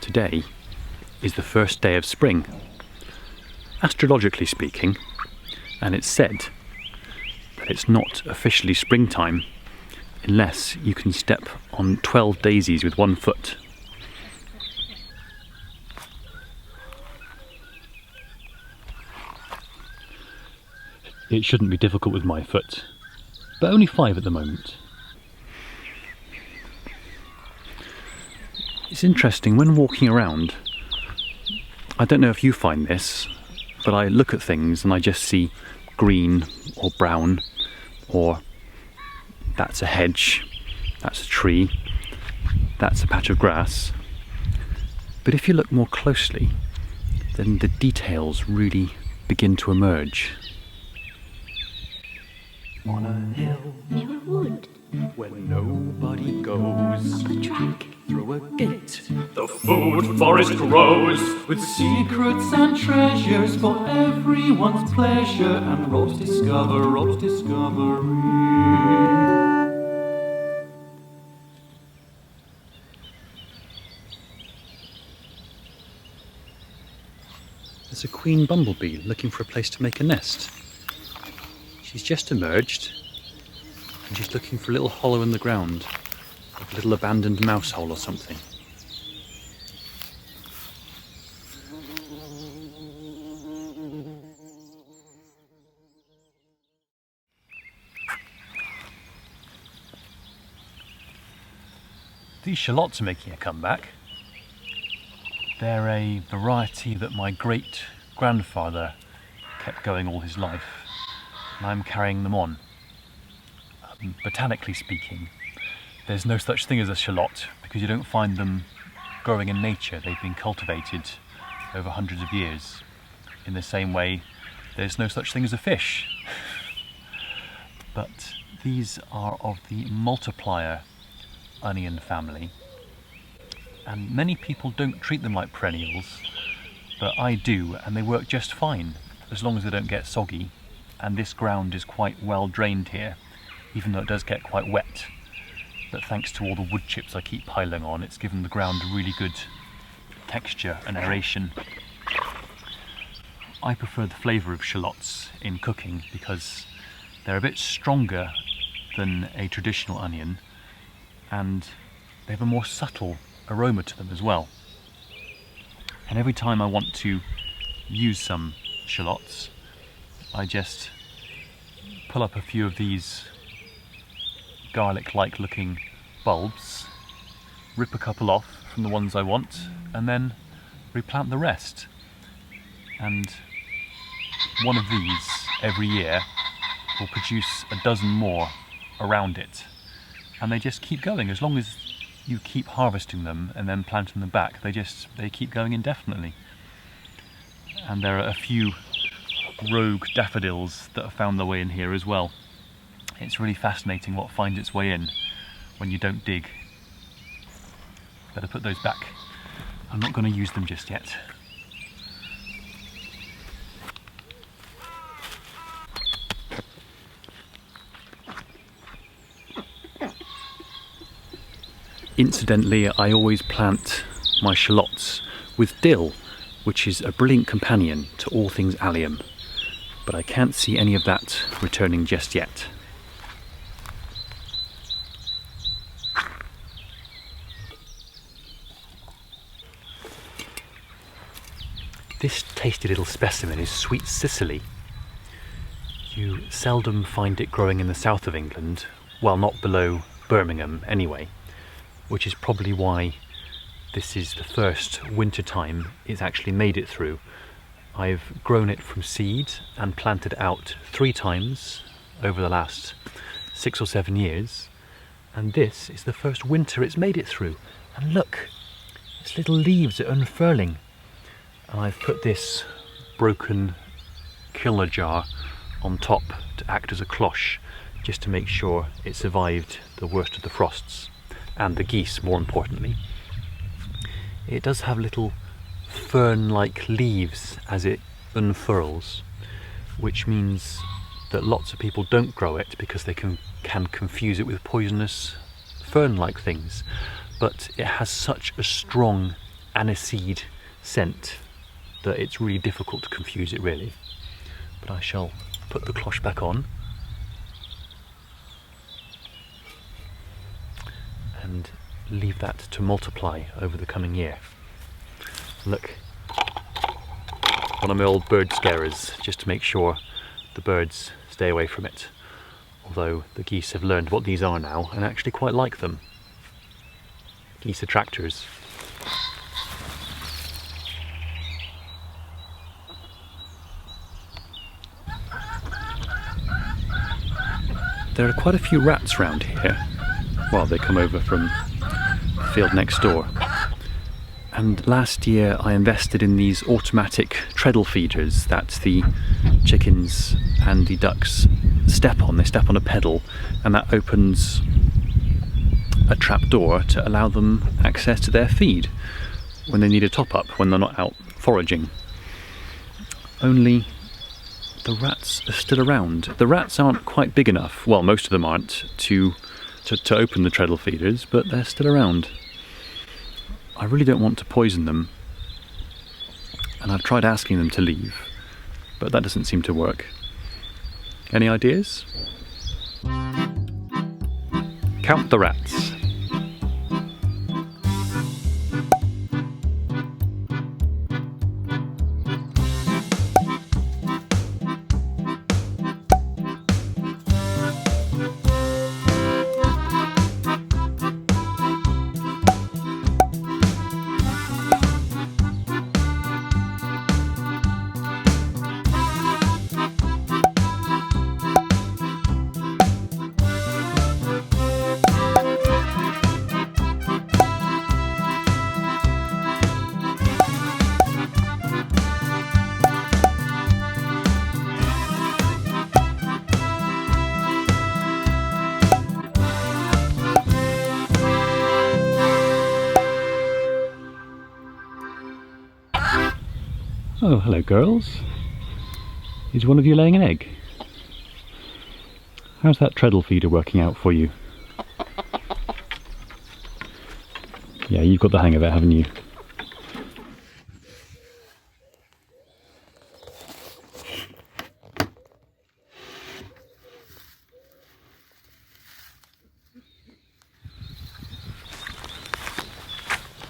Today is the first day of spring, astrologically speaking, and it's said that it's not officially springtime unless you can step on 12 daisies with one foot. It shouldn't be difficult with my foot, but only 5 at the moment. It's interesting, when walking around, I don't know if you find this, but I look at things and I just see green or brown, or that's a hedge, that's a tree, that's a patch of grass. But if you look more closely, then the details really begin to emerge. On a hill near a wood, where nobody goes, up a track, through a gate, the food forest grows, with secrets and treasures for everyone's pleasure, and Rob's discovery. There's a queen bumblebee looking for a place to make a nest. She's just emerged and she's looking for a little hollow in the ground, like a little abandoned mouse hole or something. These shallots are making a comeback. They're a variety that my great-grandfather kept going all his life, and I'm carrying them on. Botanically speaking, there's no such thing as a shallot because you don't find them growing in nature. They've been cultivated over hundreds of years. In the same way, there's no such thing as a fish. But these are of the multiplier onion family, and many people don't treat them like perennials, but I do, and they work just fine as long as they don't get soggy. And this ground is quite well drained here, even though it does get quite wet. But thanks to all the wood chips I keep piling on, it's given the ground a really good texture and aeration. I prefer the flavour of shallots in cooking because they're a bit stronger than a traditional onion, and they have a more subtle aroma to them as well. And every time I want to use some shallots, I just pull up a few of these garlic-like looking bulbs, rip a couple off from the ones I want, and then replant the rest. And one of these every year will produce a dozen more around it. And they just keep going. As long as you keep harvesting them and then planting them back, they keep going indefinitely. And there are a few rogue daffodils that have found their way in here as well. It's really fascinating what finds its way in when you don't dig. Better put those back. I'm not going to use them just yet. Incidentally, I always plant my shallots with dill, which is a brilliant companion to all things allium. But I can't see any of that returning just yet. This tasty little specimen is sweet Sicily. You seldom find it growing in the south of England, well, not below Birmingham anyway, which is probably why this is the first winter time it's actually made it through. I've grown it from seed and planted out 3 times over the last 6 or 7 years, and this is the first winter it's made it through. And look, its little leaves are unfurling. And I've put this broken killer jar on top to act as a cloche, just to make sure it survived the worst of the frosts, and the geese more importantly. It does have little fern-like leaves as it unfurls, which means that lots of people don't grow it because they can confuse it with poisonous fern-like things. But it has such a strong aniseed scent that it's really difficult to confuse it really. But I shall put the cloche back on and leave that to multiply over the coming year. Look, one of my old bird scarers, just to make sure the birds stay away from it. Although the geese have learned what these are now and actually quite like them. Geese attractors. There are quite a few rats round here. Well, they come over from the field next door. And last year I invested in these automatic treadle feeders that the chickens and the ducks step on. They step on a pedal and that opens a trap door to allow them access to their feed when they need a top up, when they're not out foraging. Only the rats are still around. The rats aren't quite big enough, well most of them aren't, to open the treadle feeders, but they're still around. I really don't want to poison them, and I've tried asking them to leave, but that doesn't seem to work. Any ideas? Count the rats. Oh, hello girls. Is one of you laying an egg? How's that treadle feeder working out for you? Yeah, you've got the hang of it, haven't you?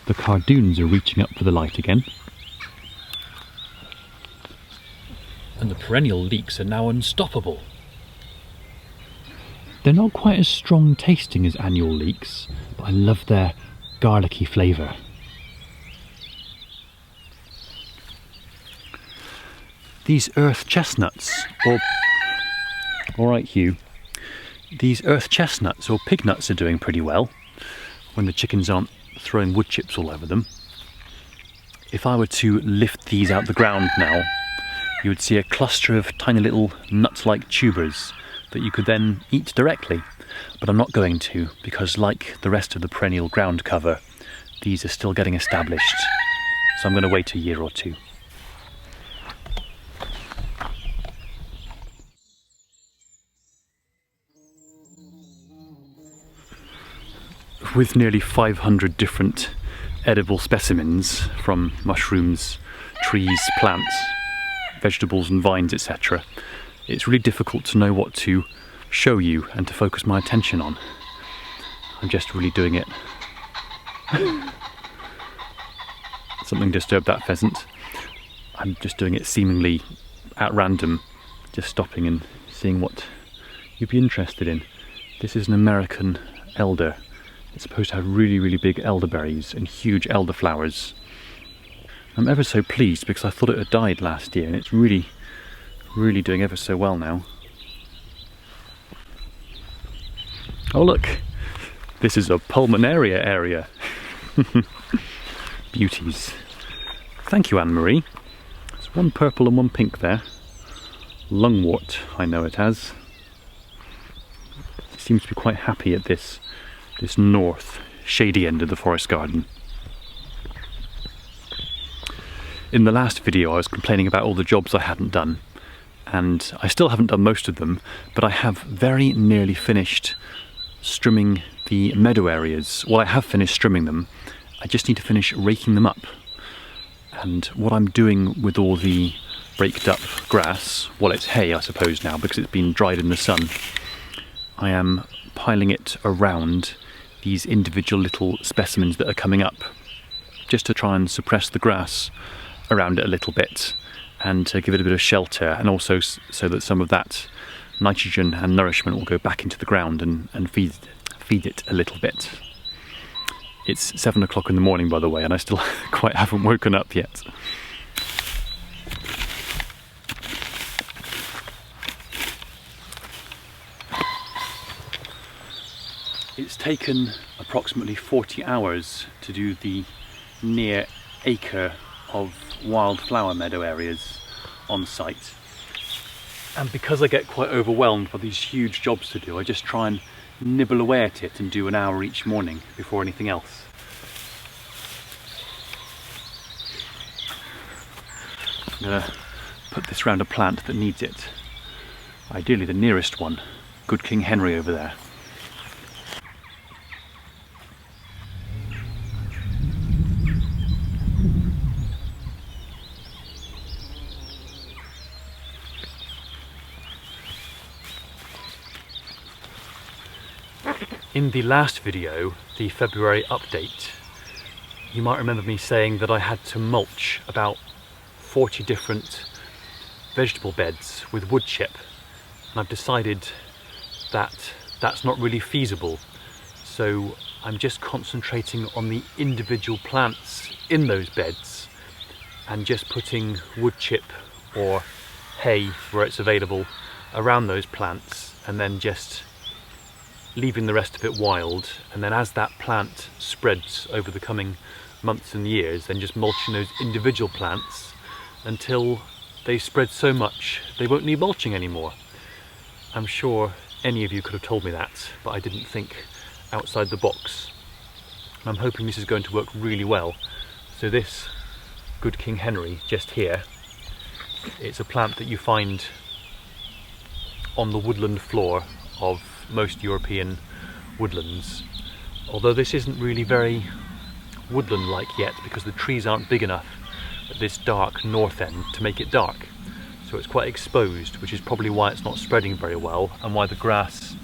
The cardoons are reaching up for the light again. And the perennial leeks are now unstoppable. They're not quite as strong tasting as annual leeks, but I love their garlicky flavour. These earth chestnuts, or... Alright Hugh. These earth chestnuts, or pig nuts, are doing pretty well, when the chickens aren't throwing wood chips all over them. If I were to lift these out the ground now, you would see a cluster of tiny little nut-like tubers that you could then eat directly. But I'm not going to, because like the rest of the perennial ground cover, these are still getting established. So I'm going to wait a year or two. With nearly 500 different edible specimens, from mushrooms, trees, plants, vegetables and vines, etc., it's really difficult to know what to show you and to focus my attention on. I'm just really doing it. Something disturbed that pheasant. I'm just doing it seemingly at random, just stopping and seeing what you'd be interested in. This is an American elder. It's supposed to have really, really big elderberries and huge elderflowers. I'm ever so pleased because I thought it had died last year and it's really, really doing ever so well now. Oh look, this is a pulmonaria area. Beauties. Thank you, Anne-Marie. There's one purple and one pink there. Lungwort, I know it as. It seems to be quite happy at this north, shady end of the forest garden. In the last video I was complaining about all the jobs I hadn't done, and I still haven't done most of them, but I have very nearly finished strimming the meadow areas. Well, I have finished strimming them, I just need to finish raking them up. And what I'm doing with all the raked up grass, well, it's hay I suppose now because it's been dried in the sun, I am piling it around these individual little specimens that are coming up, just to try and suppress the grass around it a little bit and to give it a bit of shelter, and also so that some of that nitrogen and nourishment will go back into the ground and feed it a little bit. It's 7 o'clock in the morning, by the way, and I still quite haven't woken up yet. It's taken approximately 40 hours to do the near acre of wildflower meadow areas on site. And because I get quite overwhelmed by these huge jobs to do, I just try and nibble away at it and do an hour each morning before anything else. I'm going to put this round a plant that needs it. Ideally the nearest one, Good King Henry over there. In the last video, the February update, you might remember me saying that I had to mulch about 40 different vegetable beds with wood chip, and I've decided that that's not really feasible, so I'm just concentrating on the individual plants in those beds and just putting wood chip or hay where it's available around those plants, and then just leaving the rest of it wild, and then as that plant spreads over the coming months and years, then just mulching those individual plants until they spread so much they won't need mulching anymore. I'm sure any of you could have told me that, but I didn't think outside the box. I'm hoping this is going to work really well. So this Good King Henry just here, it's a plant that you find on the woodland floor of most European woodlands, although this isn't really very woodland-like yet because the trees aren't big enough at this dark north end to make it dark, so it's quite exposed, which is probably why it's not spreading very well and why the grass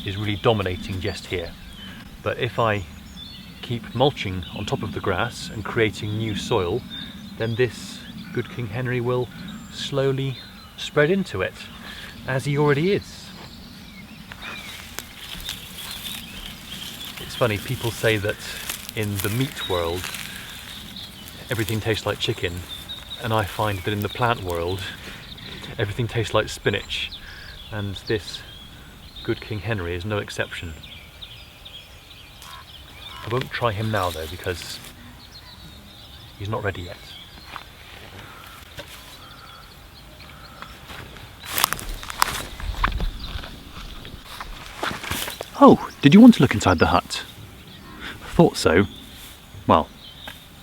is really dominating just here. But if I keep mulching on top of the grass and creating new soil, then this Good King Henry will slowly spread into it, as he already is. It's funny, people say that in the meat world everything tastes like chicken, and I find that in the plant world everything tastes like spinach, and this Good King Henry is no exception. I won't try him now though because he's not ready yet. Oh, did you want to look inside the hut? Thought so. Well,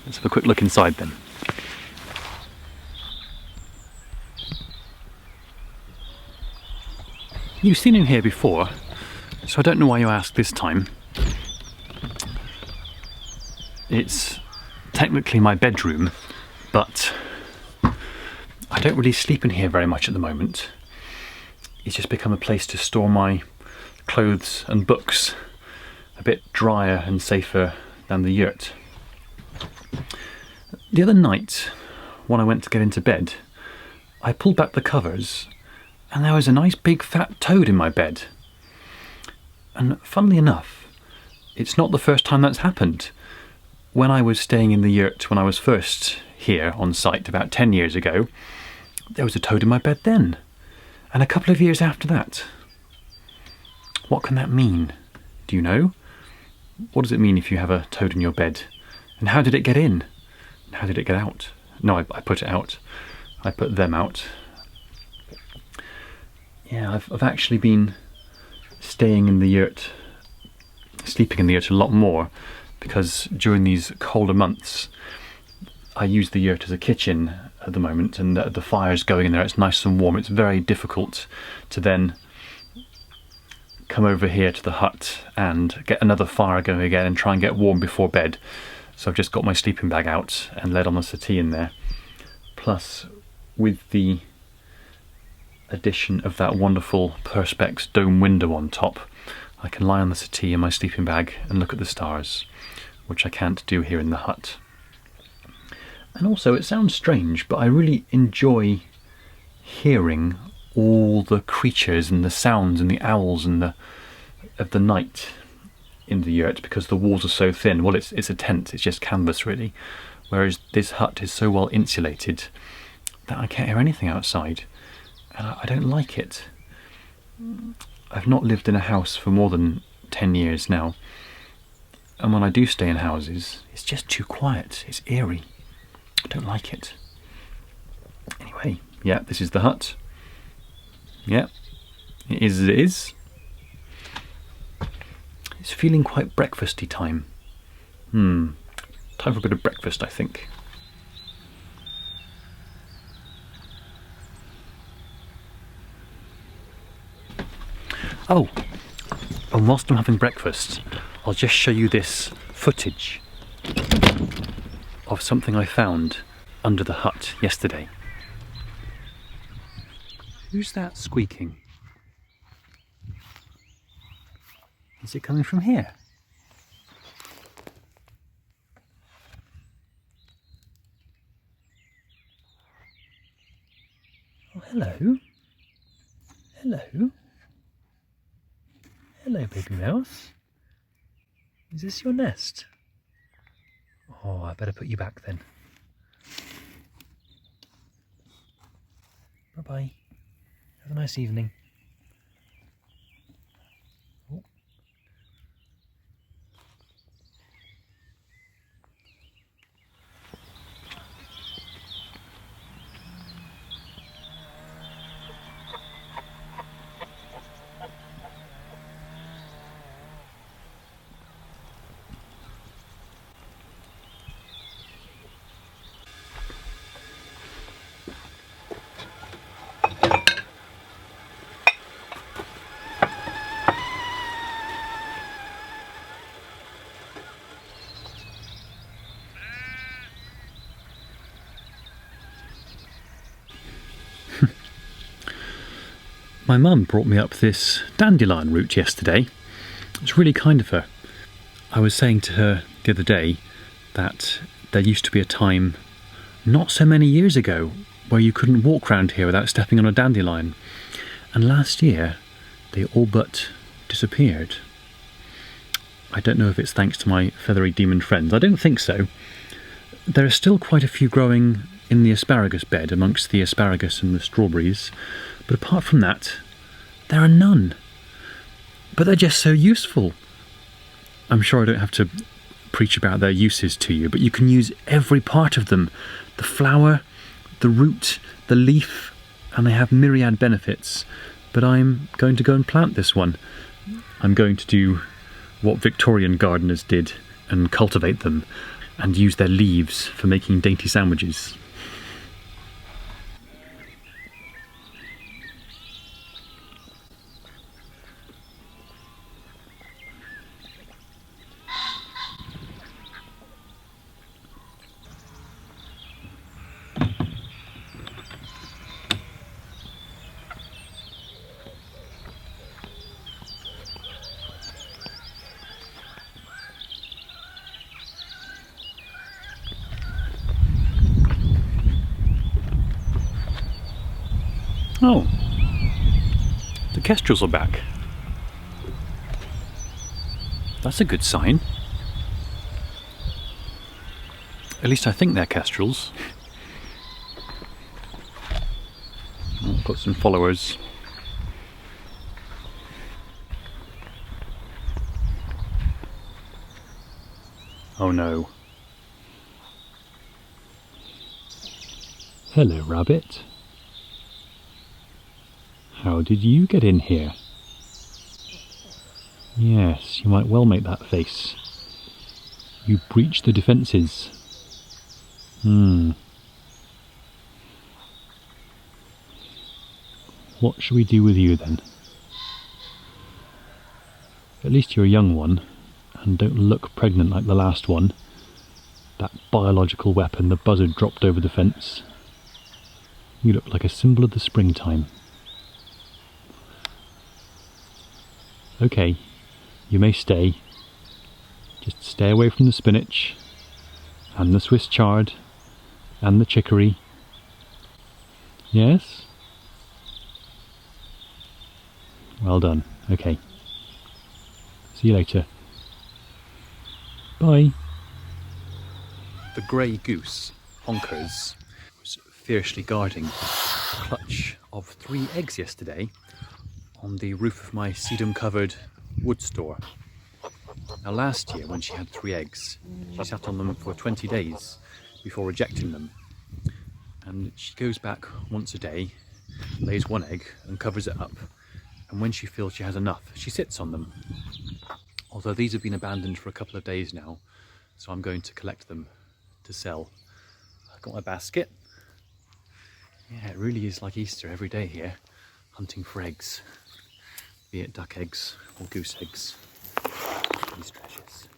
let's have a quick look inside then. You've seen him here before, so I don't know why you asked this time. It's technically my bedroom, but I don't really sleep in here very much at the moment. It's just become a place to store my clothes and books, a bit drier and safer than the yurt. The other night, when I went to get into bed, I pulled back the covers and there was a nice big fat toad in my bed. And funnily enough, it's not the first time that's happened. When I was staying in the yurt when I was first here on site about 10 years ago, there was a toad in my bed then, and a couple of years after that. What can that mean? Do you know? What does it mean if you have a toad in your bed? And how did it get in? And how did it get out? No, I put it out. I put them out. Yeah, I've actually been staying in the yurt, sleeping in the yurt a lot more, because during these colder months I use the yurt as a kitchen at the moment, and the fire's going in there, it's nice and warm. It's very difficult to then come over here to the hut and get another fire going again and try and get warm before bed. So I've just got my sleeping bag out and laid on the settee in there. Plus, with the addition of that wonderful Perspex dome window on top, I can lie on the settee in my sleeping bag and look at the stars, which I can't do here in the hut. And also, it sounds strange, but I really enjoy hearing all the creatures and the sounds and the owls and of the night in the yurt, because the walls are so thin. Well, it's a tent, it's just canvas really, whereas this hut is so well insulated that I can't hear anything outside, and I don't like it. I've not lived in a house for more than 10 years now, and when I do stay in houses, it's just too quiet, it's eerie. I don't like it. Anyway, yeah, this is the hut. Yeah, it is as it is. It's feeling quite breakfasty time. Time for a bit of breakfast, I think. Oh, and whilst I'm having breakfast, I'll just show you this footage of something I found under the hut yesterday. Who's that squeaking? Is it coming from here? Oh, hello. Hello. Hello, baby mouse. Is this your nest? Oh, I better put you back then. Bye-bye. Have a nice evening. Oh. My mum brought me up this dandelion root yesterday. It's really kind of her. I was saying to her the other day that there used to be a time not so many years ago where you couldn't walk round here without stepping on a dandelion. And last year they all but disappeared. I don't know if it's thanks to my feathery demon friends. I don't think so. There are still quite a few growing in the asparagus bed amongst the asparagus and the strawberries, but apart from that, there are none. But they're just so useful. I'm sure I don't have to preach about their uses to you, but you can use every part of them. The flower, the root, the leaf, and they have myriad benefits. But I'm going to go and plant this one. I'm going to do what Victorian gardeners did and cultivate them and use their leaves for making dainty sandwiches. Oh, the kestrels are back. That's a good sign. At least I think they're kestrels. Oh, I've got some followers. Oh no. Hello, rabbit. How did you get in here? Yes, you might well make that face. You breached the defences. What shall we do with you then? At least you're a young one, and don't look pregnant like the last one. That biological weapon the buzzard dropped over the fence. You look like a symbol of the springtime. Okay, you may stay. Just stay away from the spinach, and the Swiss chard, and the chicory. Yes? Well done. Okay. See you later. Bye. The grey goose, Honkers, was fiercely guarding a clutch of 3 eggs yesterday on the roof of my sedum-covered wood store. Now last year, when she had 3 eggs, she sat on them for 20 days before rejecting them. And she goes back once a day, lays 1 egg and covers it up. And when she feels she has enough, she sits on them. Although these have been abandoned for a couple of days now, so I'm going to collect them to sell. I've got my basket. Yeah, it really is like Easter every day here, hunting for eggs. Be it duck eggs or goose eggs. These treasures.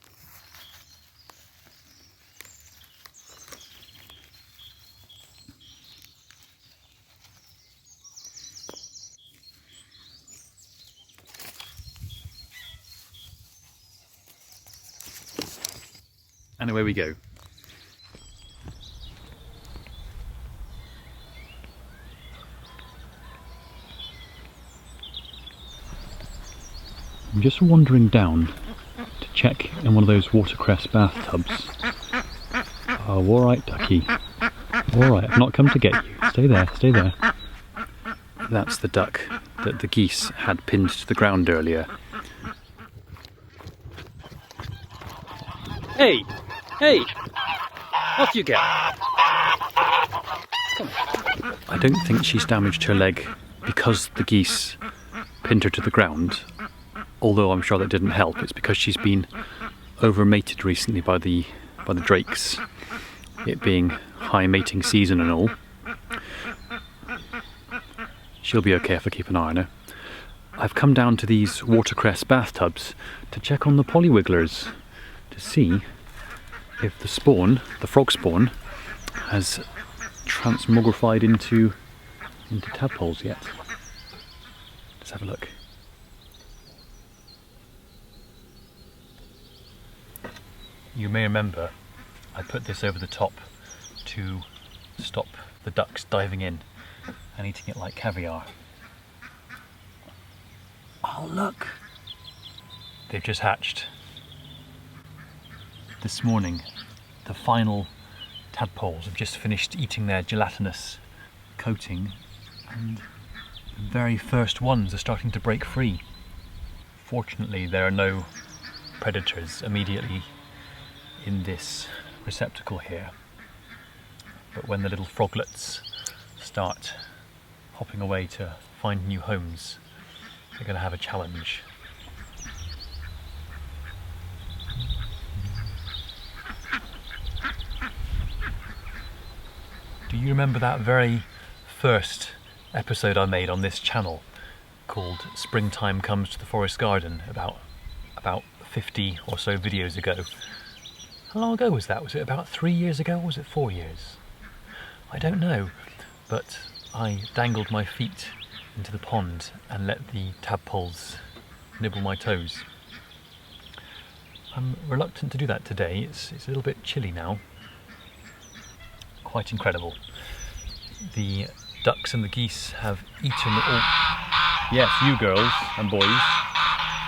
And away we go. I'm just wandering down to check in one of those watercress bathtubs. Oh, alright, ducky. Alright, I've not come to get you. Stay there, stay there. That's the duck that the geese had pinned to the ground earlier. Hey! Hey! Off you get! Come on. I don't think she's damaged her leg because the geese pinned her to the ground. Although I'm sure that didn't help. It's because she's been over-mated recently by the drakes, it being high mating season and all. She'll be okay if I keep an eye on her. I've come down to these watercress bathtubs to check on the polywigglers, to see if the spawn, the frog spawn, has transmogrified into tadpoles yet. Let's have a look. You may remember I put this over the top to stop the ducks diving in and eating it like caviar. Oh look! They've just hatched. This morning the final tadpoles have just finished eating their gelatinous coating, and the very first ones are starting to break free. Fortunately there are no predators immediately in this receptacle here, but when the little froglets start hopping away to find new homes, they're going to have a challenge. Do you remember that very first episode I made on this channel called Springtime Comes to the Forest Garden, about 50 or so videos ago? How long ago was that? Was it about 3 years ago, or was it 4 years? I don't know, but I dangled my feet into the pond and let the tadpoles nibble my toes. I'm reluctant to do that today. It's a little bit chilly now. Quite incredible. The ducks and the geese have eaten all... Yes, you girls and boys.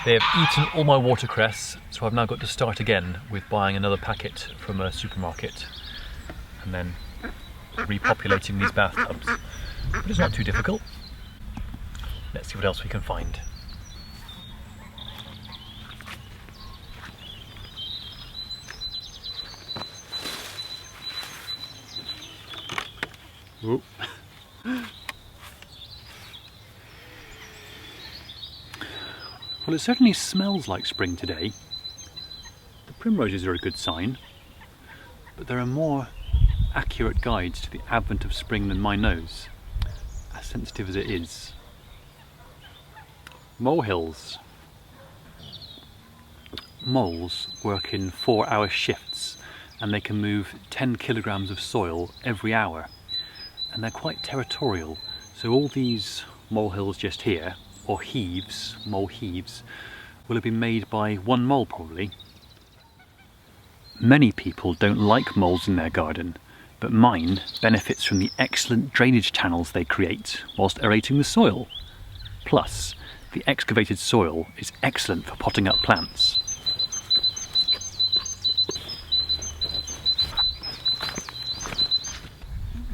They have eaten all my watercress, so I've now got to start again with buying another packet from a supermarket and then repopulating these bathtubs. But it's not too difficult. Let's see what else we can find. Ooh. Well, it certainly smells like spring today. The primroses are a good sign, but there are more accurate guides to the advent of spring than my nose, as sensitive as it is. Molehills. Moles work in 4-hour shifts and they can move 10 kilograms of soil every hour. And they're quite territorial, so all these molehills just here, or heaves, mole heaves, will have been made by one mole probably. Many people don't like moles in their garden, but mine benefits from the excellent drainage channels they create whilst aerating the soil. Plus, the excavated soil is excellent for potting up plants.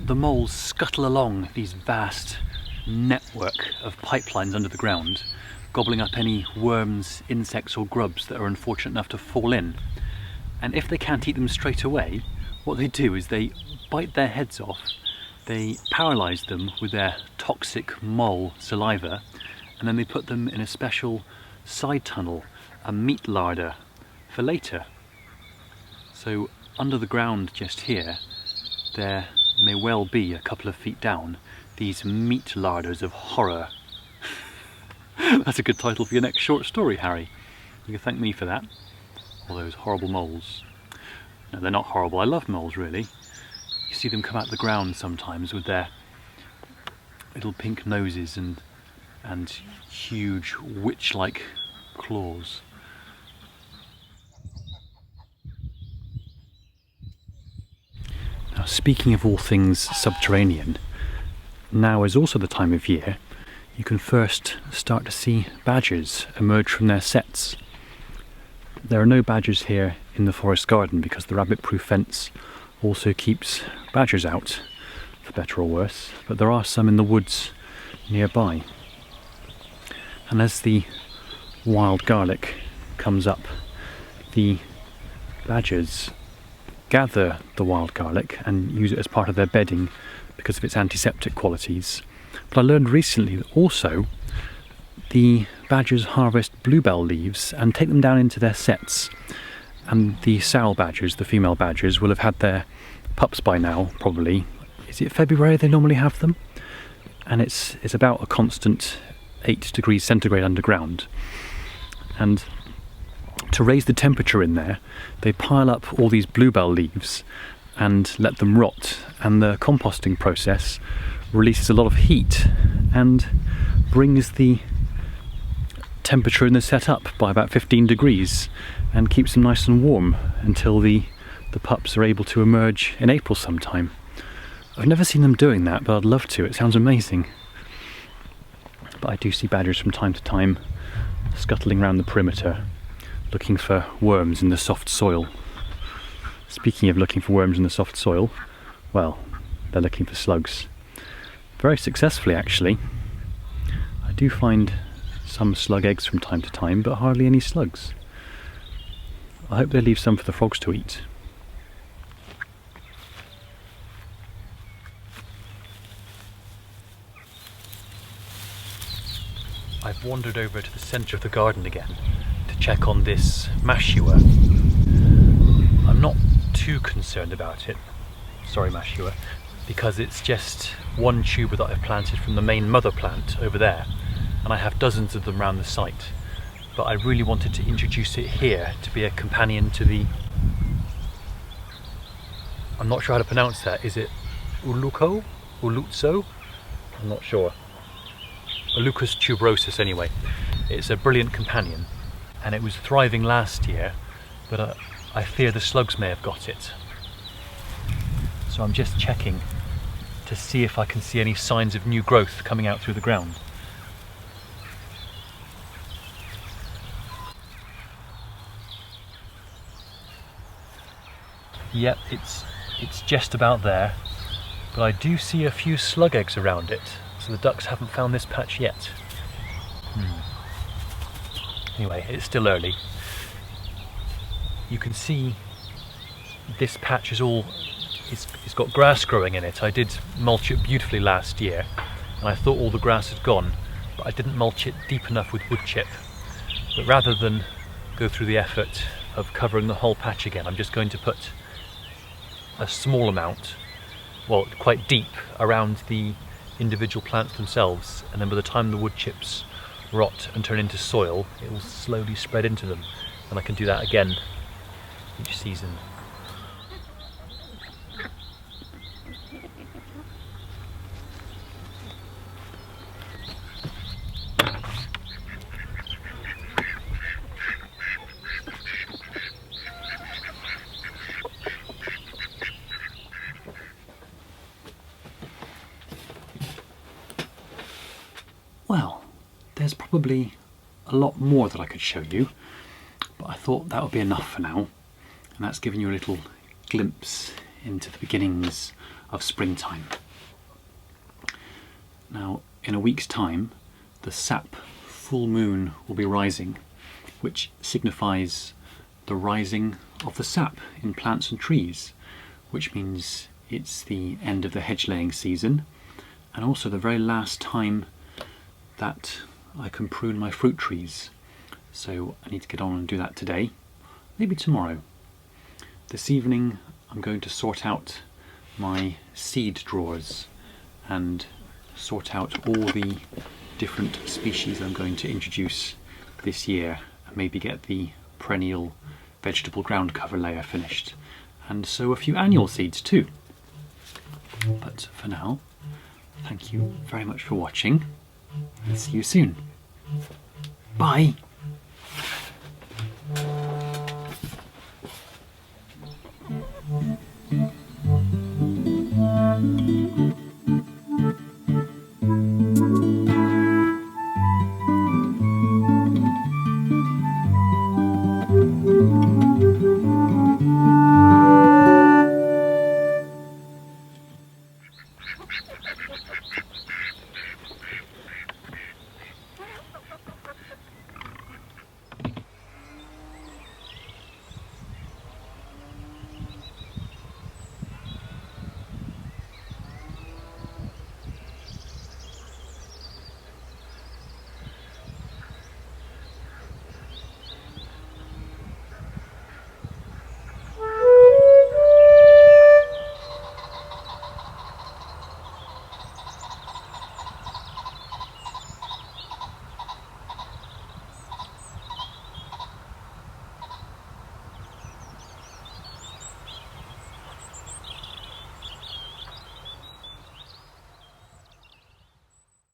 The moles scuttle along these vast network of pipelines under the ground, gobbling up any worms, insects or grubs that are unfortunate enough to fall in. And if they can't eat them straight away, what they do is they bite their heads off, they paralyse them with their toxic mole saliva, and then they put them in a special side tunnel, a meat larder, for later. So under the ground just here, there may well be a couple of feet down these meat larders of horror. That's a good title for your next short story, Harry. You can thank me for that. All those horrible moles. No, they're not horrible. I love moles, really. You see them come out the ground sometimes with their little pink noses and huge witch-like claws. Now, speaking of all things subterranean, now is also the time of year you can first start to see badgers emerge from their sets. There are no badgers here in the forest garden because the rabbit-proof fence also keeps badgers out, for better or worse, but there are some in the woods nearby. And as the wild garlic comes up, the badgers gather the wild garlic and use it as part of their bedding because of its antiseptic qualities. But I learned recently that also the badgers harvest bluebell leaves and take them down into their sets, and the sow badgers, the female badgers, will have had their pups by now, probably. Is it February they normally have them? And it's about a constant 8 degrees centigrade underground, and to raise the temperature in there they pile up all these bluebell leaves and let them rot, and the composting process releases a lot of heat and brings the temperature in the set up by about 15 degrees and keeps them nice and warm until the pups are able to emerge in April sometime. I've never seen them doing that, but I'd love to. It sounds amazing. But I do see badgers from time to time scuttling around the perimeter looking for worms in the soft soil. Speaking of looking for worms in the soft soil, well, they're looking for slugs. Very successfully, actually. I do find some slug eggs from time to time, but hardly any slugs. I hope they leave some for the frogs to eat. I've wandered over to the centre of the garden again to check on this mashua. I'm not too concerned about it, sorry mashua, because it's just one tuber that I've planted from the main mother plant over there, and I have dozens of them around the site, but I really wanted to introduce it here to be a companion to the, I'm not sure how to pronounce that, is it Uluco? Ulutso? I'm not sure. Ullucus tuberosus anyway. It's a brilliant companion, and it was thriving last year, but I fear the slugs may have got it. So I'm just checking to see if I can see any signs of new growth coming out through the ground. Yep, it's just about there, but I do see a few slug eggs around it, so the ducks haven't found this patch yet. Anyway, it's still early. You can see this patch is all, it's got grass growing in it. I did mulch it beautifully last year, and I thought all the grass had gone, but I didn't mulch it deep enough with wood chip. But rather than go through the effort of covering the whole patch again, I'm just going to put a small amount, well, quite deep, around the individual plants themselves, and then by the time the wood chips rot and turn into soil, it will slowly spread into them, and I can do that again each season. Well, there's probably a lot more that I could show you, but I thought that would be enough for now, and that's given you a little glimpse into the beginnings of springtime. Now, in a week's time, the sap full moon will be rising, which signifies the rising of the sap in plants and trees, which means it's the end of the hedge laying season, and also the very last time that I can prune my fruit trees. So I need to get on and do that today, maybe tomorrow. This evening I'm going to sort out my seed drawers and sort out all the different species I'm going to introduce this year, and maybe get the perennial vegetable ground cover layer finished, and sow a few annual seeds too. But for now, thank you very much for watching, and see you soon. Bye!